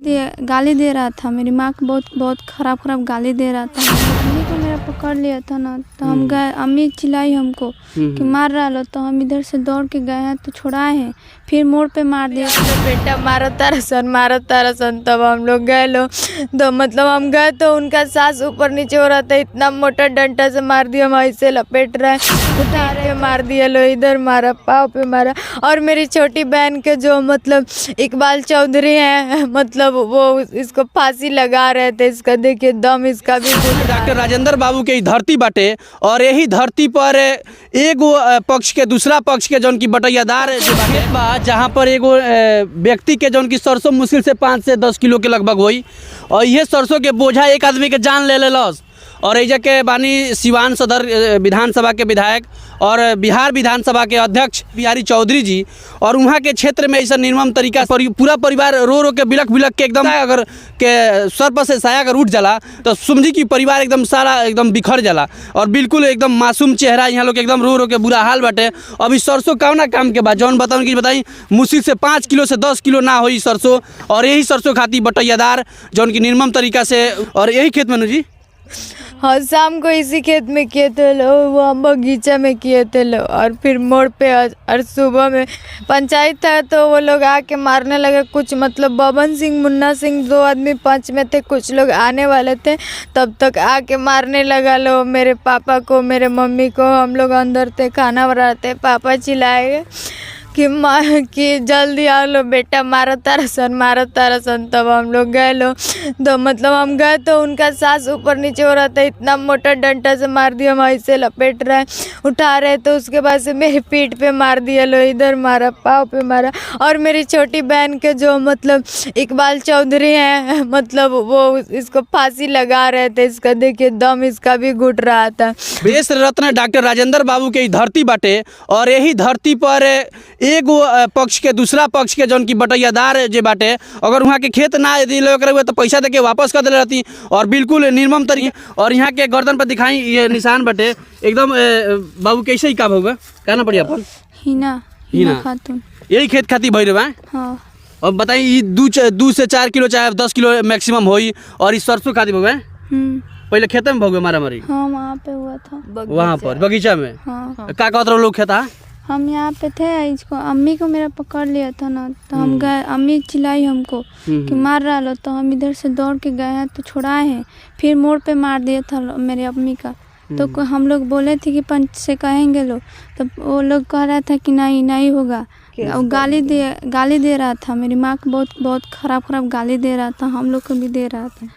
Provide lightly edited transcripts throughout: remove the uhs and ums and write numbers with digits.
गाली दे रहा था, मेरी माँ को बहुत बहुत खराब गाली दे रहा था। मम्मी को मेरा पकड़ लिया था ना, तो हम गए, अम्मी चिल्लाई हमको कि मार रहा लो, तो हम इधर से दौड़ के गए हैं तो छुड़ाए हैं, फिर मोड़ पे मार दिया। तो बेटा मारो तारा सन तब हम लोग गए लो, तो मतलब हम गए तो उनका सांस ऊपर नीचे हो रहा था, इतना मोटा डंडा से मार दिया, हम ऐसे लपेट रहे उठा रहे, मार दिया लो, इधर मारा, पाँव पे मारा। और मेरी छोटी बहन के जो मतलब इकबाल चौधरी हैं, मतलब वो इसको फांसी लगा रहे थे, इसका देखिए दम इसका भी। डॉक्टर राजेंद्र बाबू के धरती बाटे और यही धरती पर एगो पक्ष के दूसरा पक्ष के जौन की बटैयादार खेत बा, जहाँ पर एगो व्यक्ति के जौन की सरसों मुश्किल से 5 से 10 किलो के लगभग हुई, और ये सरसों के बोझा एक आदमी के जान ले लेलस। और एजा के बानी सिवान सदर विधानसभा के विधायक और बिहार विधानसभा के अध्यक्ष बिहारी चौधरी जी, और वहाँ के क्षेत्र में ऐसा निर्मम तरीका पूरा परिवार रो रो के बिलख के एकदम अगर के सर पर से साया अगर उठ जाला तो समझी कि परिवार एकदम सारा एकदम बिखर जाला, और बिल्कुल एकदम मासूम चेहरा, यहाँ लोग एकदम रो रो के बुरा हाल बाटे। अभी सरसों कौना काम के बाद जौन बताऊँ कि बताई मुश्किल से 5 किलो से 10 किलो ना होई सरसों, और यही सरसों खाती बटैयादार जौन की निर्मम तरीका से, और यही खेत में जी हाँ शाम को इसी खेत में किए थे लो, वो हम बगीचा में किए थे लो, और फिर मोड़ पे और सुबह में पंचायत था तो वो लोग आके मारने लगे। कुछ मतलब बबन सिंह, मुन्ना सिंह 2 आदमी 5 में थे, कुछ लोग आने वाले थे, तब तक आके मारने लगा लो मेरे पापा को, मेरे मम्मी को। हम लोग अंदर थे खाना बनाते, पापा चिल्लाए कि माँ कि जल्दी आ लो बेटा, मारो तारा सन तब हम लोग गए लो, तो मतलब हम गए तो उनका सांस ऊपर नीचे हो रहा था, इतना मोटा डंडा से मार दिया, हम ऐसे लपेट रहे उठा रहे, तो उसके बाद से मेरी पीठ पे मार दिया लो, इधर मारा, पाँव पे मारा। और मेरी छोटी बहन के जो मतलब इकबाल चौधरी हैं, मतलब वो इसको फांसी लगा रहे थे, इसका देखिए दम इसका भी घुट रहा था। देश रत्न डॉक्टर राजेंद्र बाबू के धरती बाटे और यही धरती पर एगो पक्ष के दूसरा पक्ष के जौन की बटैयादार जे बाटे, अगर वहाँ के खेत ना दिले हुए तो पैसा देके वापस कर दिले रहती, और बिल्कुल निर्मम तरीके। और यहाँ के गर्दन पर दिखाई ये निशान बाटे एकदम। बाबू कैसे ही का होगा कहना पड़ी अपन हिना खातून, यही खेत खाती भई रहे। हाँ। और बताइए 2 से 4 किलो चाहे 10 किलो मैक्सिमम होई, और इस सरसों खाती भोगे पहले खेत में भोगे मारा मारी। हाँ वहाँ पे हुआ था, वहाँ पर बगीचा में। हाँ। का कहते रहो लोग खेता? हम यहाँ पे थे, इसको अम्मी को मेरा पकड़ लिया था ना, तो हम गए, अम्मी चिल्लाई हमको कि मार रहा लो, तो हम इधर से दौड़ के गए हैं तो छुड़ाए हैं, फिर मोड़ पे मार दिया था मेरे अम्मी का। तो हम लोग बोले थे कि पंच से कहेंगे लोग, तो वो लोग कह रहा था कि नहीं होगा। और गाली दे रहा था, मेरी माँ को बहुत बहुत खराब गाली दे रहा था, हम लोग को भी दे रहा था।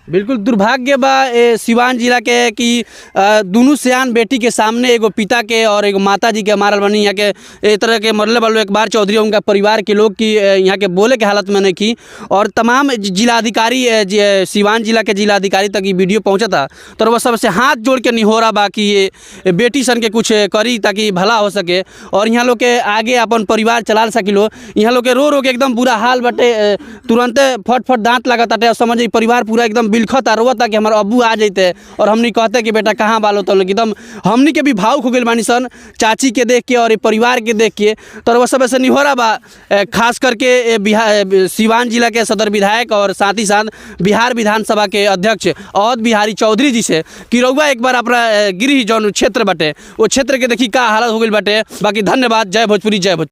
बिल्कुल दुर्भाग्य बा सिवान जिला के कि दोनों सियान बेटी के सामने एगो पिता के और एगो माता जी के मारल बनी। यहाँ के इस तरह के मरले वालों इकबाल चौधरी उनका परिवार के लोग की यहाँ के बोले के हालत में नहीं की, और तमाम जिलाधिकारी सिवान जिला के जिलाधिकारी तक ये वीडियो पहुँचा था, तो वह सबसे हाथ जोड़ के निहोरा बा कि ये बेटी सन के कुछ करी ताकि भला हो सके, और यहाँ लोग के आगे अपन परिवार चला सकिलो। यहाँ लोग के रो के एकदम बुरा हाल बटे, तुरंत फट दांत लगा ताटे, और समझ परिवार पूरा एकदम बिलखता रोता कि हमारे अब्बू आ जाते, और हमनी कहते कि बेटा कहाँ बालो, तो एकदम हमनी के भी भावुक हो गए बानी सन चाची के देख के और ये परिवार के देख के। तो वह सब ऐसे निहोरा बा खास करके बिहार सिवान जिला के सदर विधायक और साथ ही साथ बिहार विधानसभा के अध्यक्ष अवध बिहारी चौधरी जी से कि रउआ एक बार अपना गृह जौन क्षेत्र बाटे वो क्षेत्र के देखी का हालत हो गई बाटे। बाकी धन्यवाद। जय भोजपुरी, जय भोजपुरी।